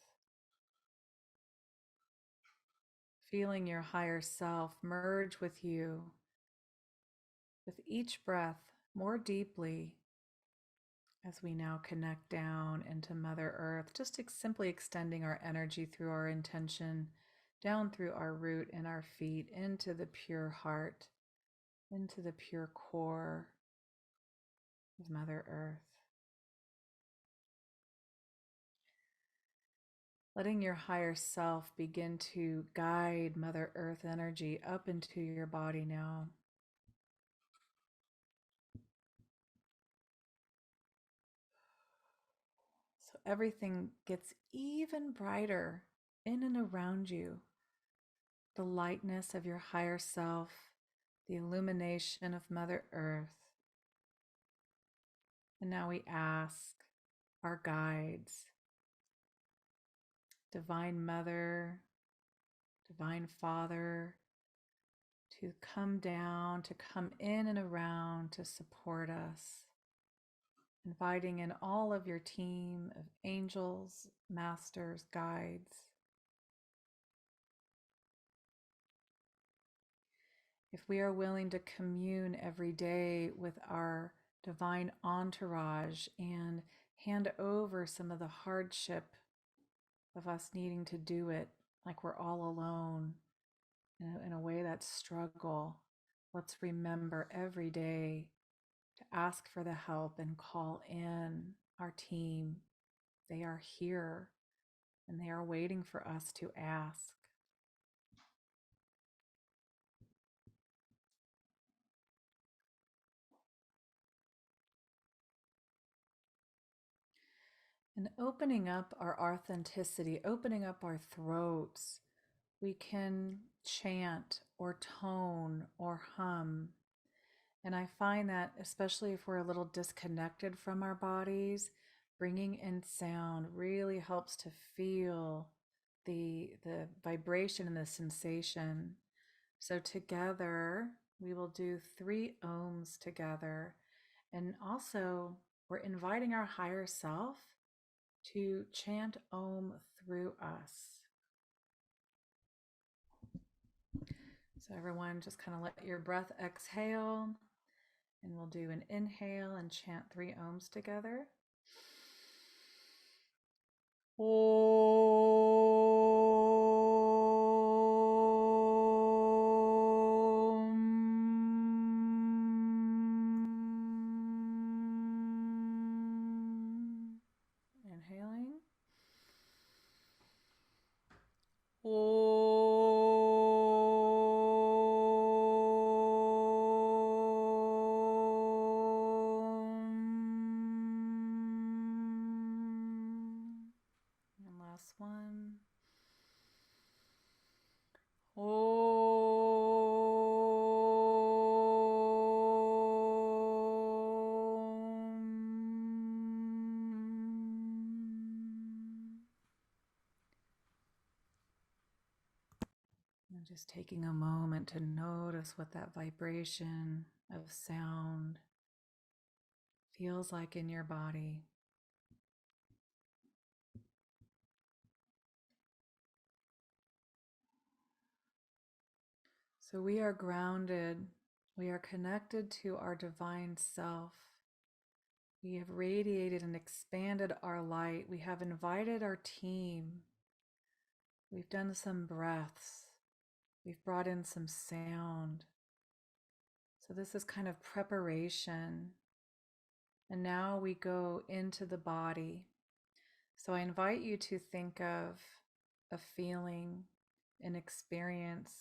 Feeling your higher self merge with you with each breath more deeply as we now connect down into Mother Earth, just simply extending our energy through our intention, down through our root and our feet, into the pure heart, into the pure core of Mother Earth. Letting your higher self begin to guide Mother Earth energy up into your body now. So everything gets even brighter in and around you. The lightness of your higher self, the illumination of Mother Earth. And now we ask our guides, Divine Mother, Divine Father, to come down, to come in and around to support us. inviting in all of your team of angels, masters, guides. If we are willing to commune every day with our divine entourage and hand over some of the hardship of us needing to do it like we're all alone in a way that's struggle, let's remember every day to ask for the help and call in our team. They are here and they are waiting for us to ask. And opening up our authenticity, opening up our throats, we can chant or tone or hum. And I find that, especially if we're a little disconnected from our bodies, bringing in sound really helps to feel the vibration and the sensation. So together, we will do 3 ohms together. And also, we're inviting our higher self to chant Om through us. So everyone just kind of let your breath exhale, and we'll do an inhale and chant 3 ohms together. Om. Inhaling. And last one. And just taking a moment to notice what that vibration of sound feels like in your body. So we are grounded, we are connected to our divine self. We have radiated and expanded our light. We have invited our team. We've done some breaths. We've brought in some sound. So this is kind of preparation. And now we go into the body. So I invite you to think of a feeling, an experience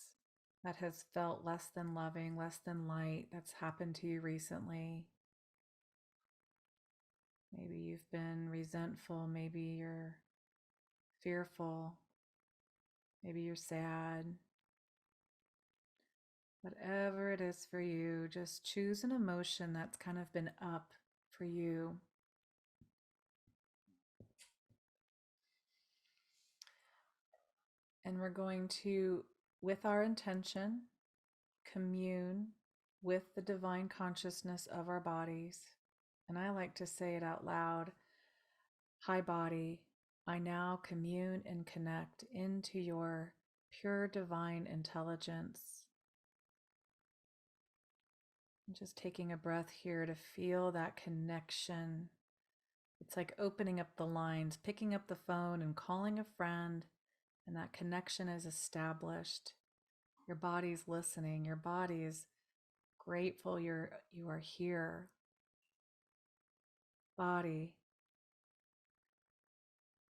that has felt less than loving, less than light, that's happened to you recently. Maybe you've been resentful, maybe you're fearful, maybe you're sad. Whatever it is for you, just choose an emotion that's kind of been up for you. And we're going to, with our intention, commune with the divine consciousness of our bodies. And I like to say it out loud. Hi, body. I now commune and connect into your pure divine intelligence. And just taking a breath here to feel that connection. It's like opening up the lines, picking up the phone and calling a friend, and that connection is established. Your body's listening. Your body is grateful you are here. Body,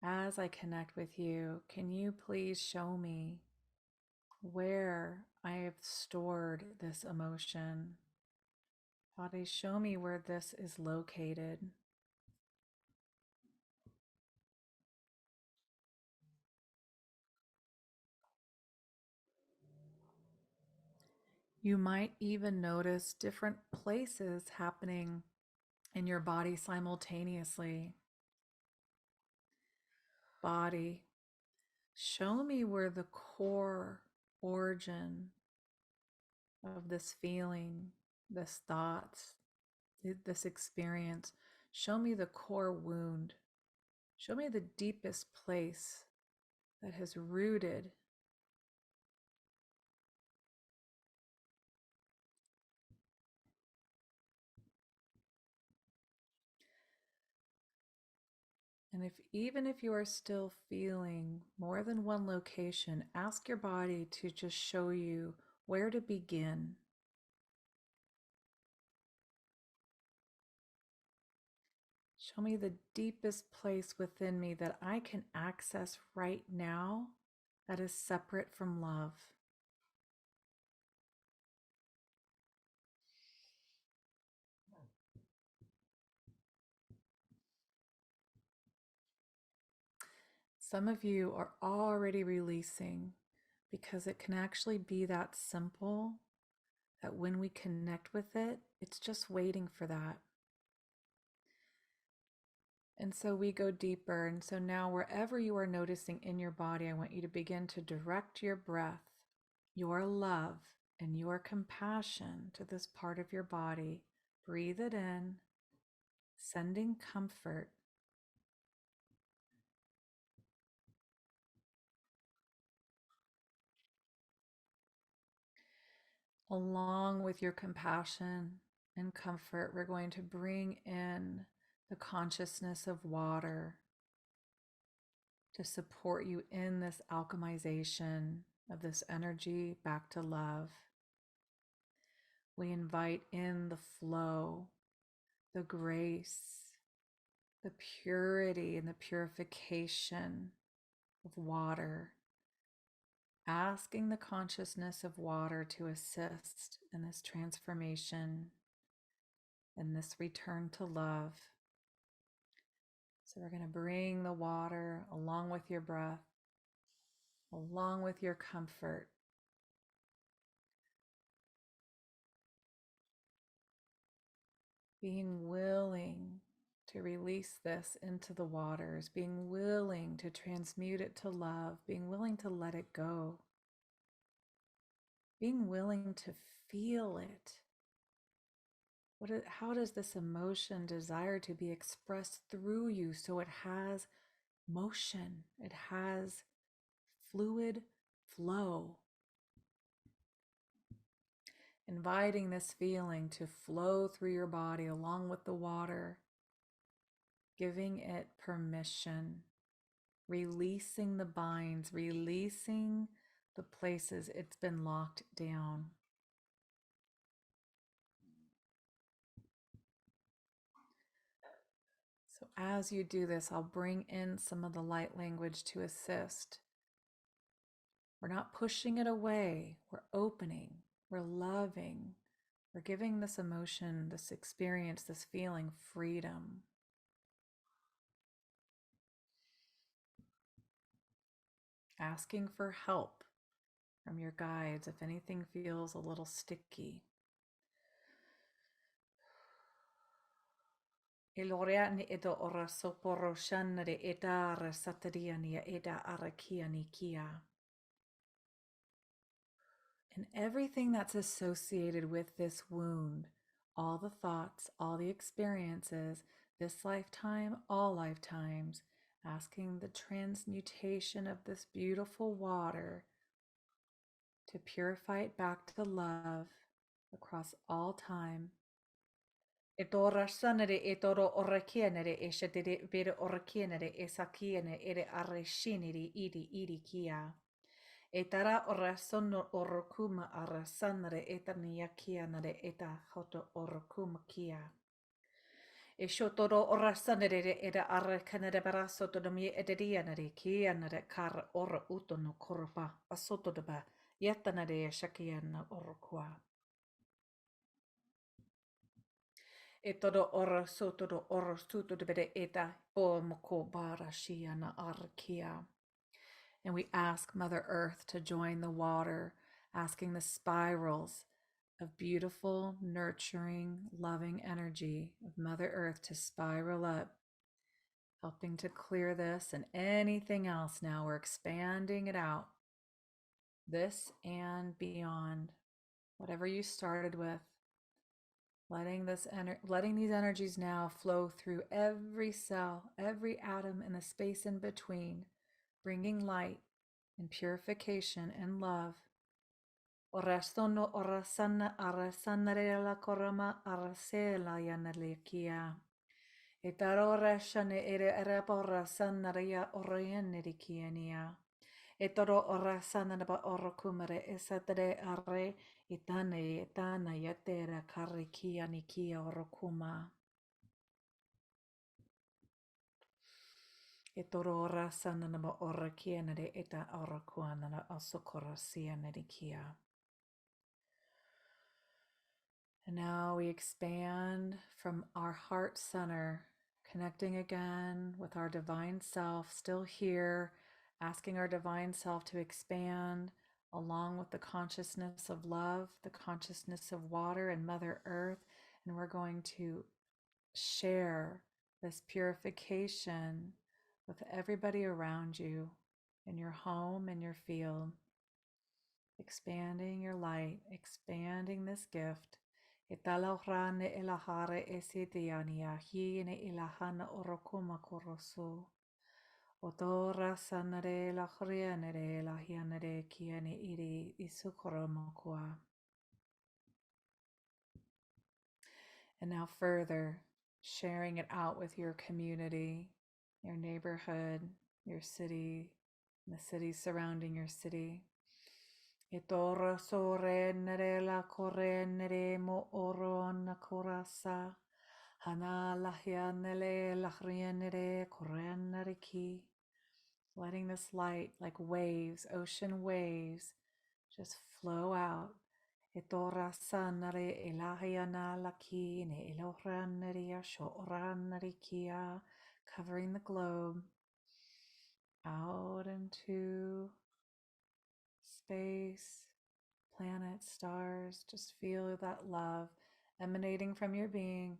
as I connect with you, can you please show me where I have stored this emotion? Body, show me where this is located. You might even notice different places happening in your body simultaneously. Body, show me where the core origin of this feeling, this thought, this experience, Show me the core wound. Show me the deepest place that has rooted. And even if you are still feeling more than one location, ask your body to just show you where to begin. Show me the deepest place within me that I can access right now that is separate from love. Some of you are already releasing because it can actually be that simple that when we connect with it, it's just waiting for that. And so we go deeper. And so now, wherever you are noticing in your body, I want you to begin to direct your breath, your love, and your compassion to this part of your body. Breathe it in, sending comfort. Along with your compassion and comfort, we're going to bring in the consciousness of water to support you in this alchemization of this energy back to love. We invite in the flow, the grace, the purity, and the purification of water, asking the consciousness of water to assist in this transformation and this return to love. So we're going to bring the water along with your breath, along with your comfort. Being willing to release this into the waters, being willing to transmute it to love, being willing to let it go, being willing to feel it. How does this emotion desire to be expressed through you so it has motion, it has fluid flow? Inviting this feeling to flow through your body along with the water, giving it permission, releasing the binds, releasing the places it's been locked down. So as you do this, I'll bring in some of the light language to assist. We're not pushing it away. We're opening. We're loving. We're giving this emotion, this experience, this feeling freedom. Asking for help from your guides if anything feels a little sticky. Eloriani edo ora soporo shanare edara satariania eda arakiani kia. And everything that's associated with this wound, all the thoughts, all the experiences, this lifetime, all lifetimes, asking the transmutation of this beautiful water to purify it back to love across all time. E tora sanere e toro orakienere e shedere bere orakienere e sakiene ere areshiniri iri kia. E tara orasono orokuma arasanere eta niakianere eta hoto orokuma kia. E shotoro orasanere era arakanere baraso to domi ederianere kianere kar ora utono korpa asoto deba yatanere shakiana orokua. E todo ora soto ora suto de bede eta o moko bara shiana arkia. And we ask Mother Earth to join the water, asking the spirals of beautiful, nurturing, loving energy of Mother Earth to spiral up, helping to clear this and anything else. Now we're expanding it out, this and beyond. Whatever you started with, letting these energies now flow through every cell, every atom, and the space in between, bringing light and purification and love. Orasono orasana arasanarela korama arasela yanalekia. Etarora shane ere erepora sanaria orienerikiania. Etoro orasana ba orokumare esatre are itana yatera karikia nikia orokuma. Etoro orasana ba orakianare eta orokuana asokora sianerikia. And now we expand from our heart center, connecting again with our divine self, still here, asking our divine self to expand along with the consciousness of love, the consciousness of water and Mother Earth. And we're going to share this purification with everybody around you in your home, in your field, expanding your light, expanding this gift. Italauhrane ilahare esitiania hiine ilahana orokuma korosu. Otora sanare lahrianere lahianere kiane iri isukoromakua. And now further, sharing it out with your community, your neighborhood, your city, the cities surrounding your city. Itora sore nere la kore nere mo oro na korasa. Hana lahianele lahrianere korenere ki. Letting this light like waves, ocean waves, just flow out. Itora sanare ilahiana laki ne ilohranere shoranere kia. Covering the globe out into space, planets, stars. Just feel that love emanating from your being.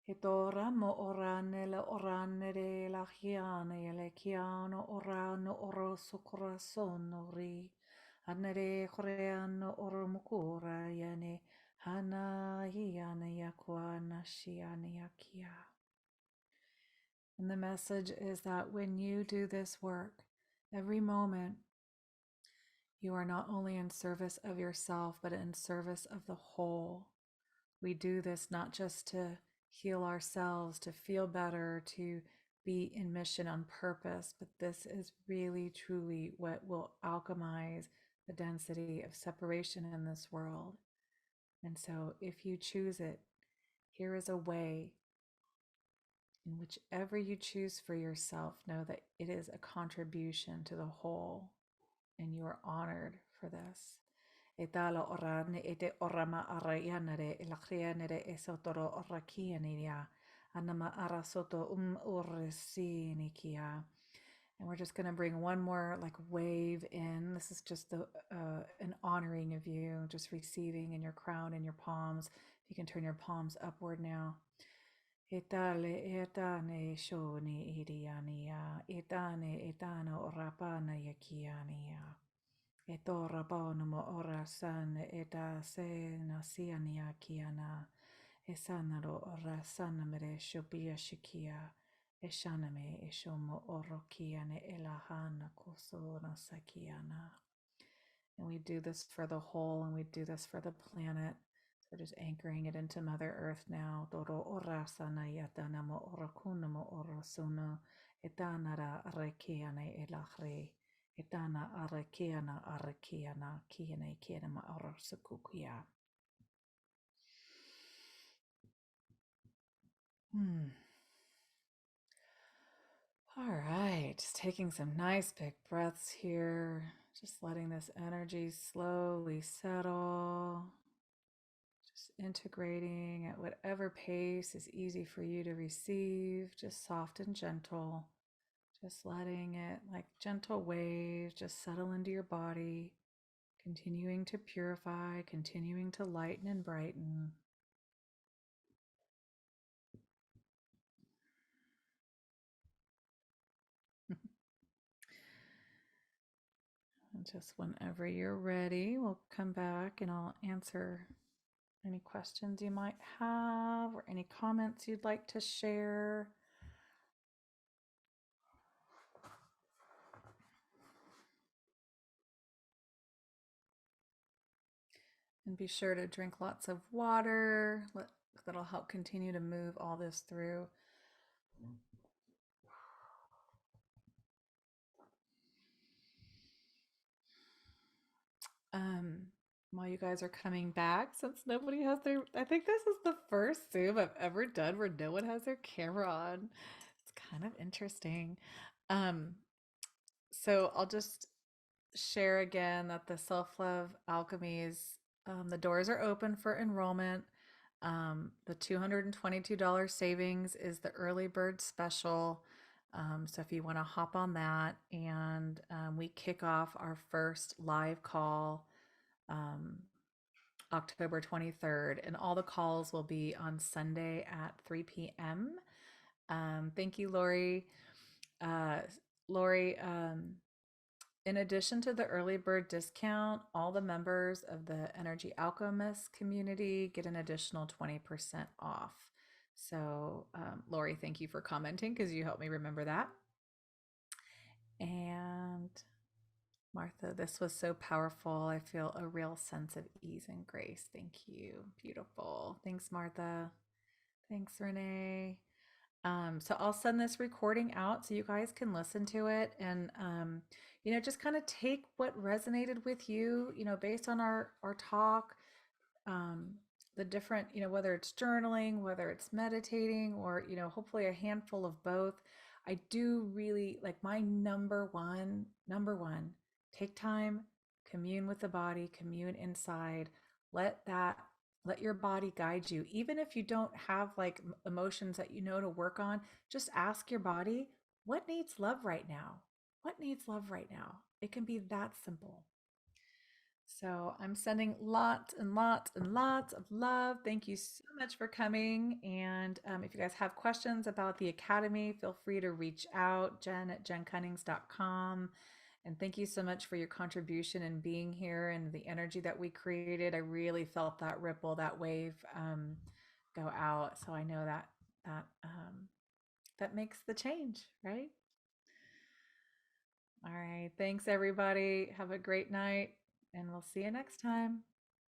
Hitora mo orane la orane de la hiane le kiano orano oroso corazono ri. Anere coreano oromukura yane hana hiane yakwa nashiane yakia. And the message is that when you do this work, every moment, you are not only in service of yourself, but in service of the whole. We do this not just to heal ourselves, to feel better, to be in mission on purpose, but this is really, truly what will alchemize the density of separation in this world. And so if you choose it, here is a way in whichever you choose for yourself, know that it is a contribution to the whole, and you are honored for this. Etala orane ete orama arayanere ilakrianere esotoro orakianiya anama arasoto uresinikia. And we're just going to bring one more like wave in. This is just an honoring of you, just receiving in your crown and your palms. You can turn your palms upward now. Etale etane shoni idiania etane etana orapana yakiania. Eto rabano mo ora san eta se nasiania kiana esanaro ora sanamere shobia shikia eshaname eshomo orokiane elahana kosona sakiana. And we do this for the whole, and we do this for the planet. So just anchoring it into Mother Earth now. Doro ora sana yatana mo orakuna mo orasuna etanara arekiane elahre. Etana arakiana arakiana kiene kienema arasakukia. All right, just taking some nice big breaths here. Just letting this energy slowly settle. Just integrating at whatever pace is easy for you to receive, just soft and gentle. Just letting it, like gentle waves, just settle into your body, continuing to purify, continuing to lighten and brighten. And just whenever you're ready, we'll come back and I'll answer any questions you might have or any comments you'd like to share. And be sure to drink lots of water. That'll help continue to move all this through. Um, while you guys are coming back, since nobody has their, I think this is the first Zoom I've ever done where no one has their camera on. It's kind of interesting. Um, so I'll just share again that the Self Love Alchemies, the doors are open for enrollment. The $222 savings is the early bird special. So if you want to hop on that, and we kick off our first live call um, October 23rd, and all the calls will be on Sunday at 3 p.m. Thank you, Lori. Uh, Lori, in addition to the early bird discount, all the members of the Energy Alchemist community get an additional 20% off. So, Lori, thank you for commenting because you helped me remember that. And Martha, this was so powerful. I feel a real sense of ease and grace. Thank you. Beautiful. Thanks, Martha. Thanks, Renee. So I'll send this recording out so you guys can listen to it and, just kind of take what resonated with you, based on our talk, um, the different, whether it's journaling, whether it's meditating, or, hopefully a handful of both. I do really like my number one, take time, commune with the body, commune inside, let that, let your body guide you. Even if you don't have like emotions that to work on, just ask your body, what needs love right now? What needs love right now? It can be that simple. So I'm sending lots and lots and lots of love. Thank you so much for coming. And if you guys have questions about the Academy, feel free to reach out, jen@jencunnings.com. And thank you so much for your contribution and being here and the energy that we created. I really felt that ripple, that wave go out. So I know that makes the change, right? All right. Thanks, everybody. Have a great night, and we'll see you next time.